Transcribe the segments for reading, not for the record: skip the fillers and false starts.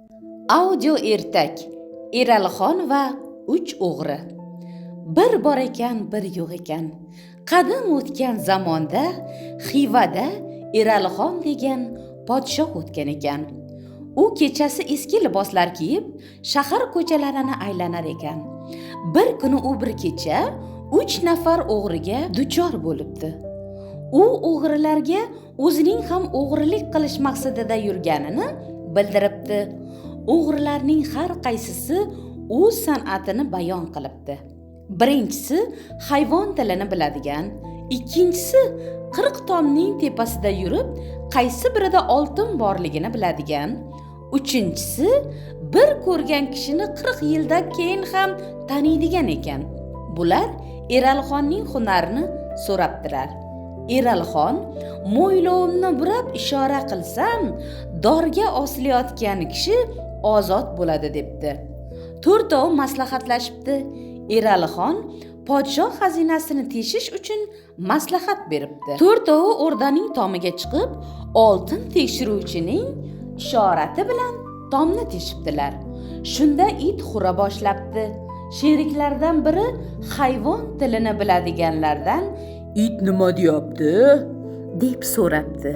Audio ertak Eralixon va 3 o'g'ri. Bir bor ekan, bir yo'q ekan. Qadim o'tgan zamonda Xivada Eralixon degan podshoh o'tgan ekan. U kechasi eski liboslar kiyib, shahar ko'chalarini aylanar ekan. Bir kuni u bir kecha 3 nafar o'g'riga duchor bo'libdi. U o'g'rilarga o'zining ham o'g'rilik qilish maqsadida yurganini bildiribdi. O'g'rilarning har qaysisi o'z san'atini bayon qilibdi. Birinchisi hayvon tilini biladigan, ikkinchisi 40 tomning tepasida yurib, qaysi birida oltin borligini biladigan, uchinchisi bir ko'rgan kishini 40 yildan keyin ham taniydigan ekan. Bular Eralixonning hunarini so'rabdilar. Eralixon mo'ylovimni burab ishora qilsam, dorga osilayotgan kishi ozod bo'ladi debdi. To'rtov maslahatlashibdi. Eralixon podshoh xazinasini teshish uchun maslahat beribdi. To'rtovi o'rdaning tomiga chiqib, oltin tekshiruvchining ishorati bilan tomni teshibdilar. Shunda it hura boshlabdi. Sheriklardan biri hayvon tilini biladiganlardan "It nima deyapti?" deb so'rabdi.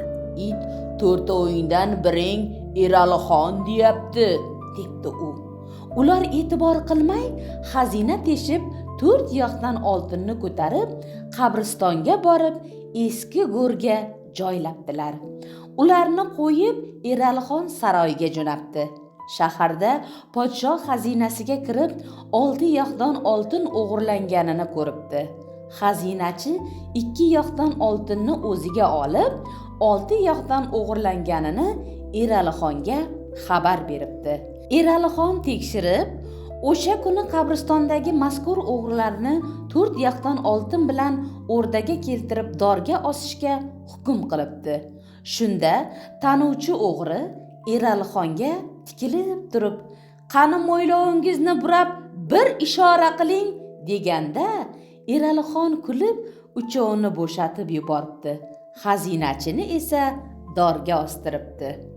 "It to'rtovingdan biring Eralixon deyapti", debdi u. Ular e'tibor qilmay xazina teshib 4 yoqdan oltinni ko'tarib qabristonga borib eski go'rga joylabdilar. Ularni qo'yib Eralixon saroyiga jo'nabdi. Shaharda podshoh xazinasiga kirib 6 yoqdan oltin o'g'irlanganini ko'ribdi. Xazinachi 2 yoqdan oltinni o'ziga olib, 6 yoqdan o'g'irlanganini Eralixonga xabar beribdi. Eralixon tekshirib, o'sha kuni qabristondagi mazkur o'g'rilarni 4 yoqdan oltin bilan o'rdaga keltirib dorga osishga hukm qilibdi. Shunda tanuvchi o'g'ri Eralixonga tikilib turib, "Qani mo'ylovingizni burab bir ishora qiling" deganda, Eralixon kulib uchovini bo'shatib yuboribdi. Xazinachini esa dorga ostiribdi.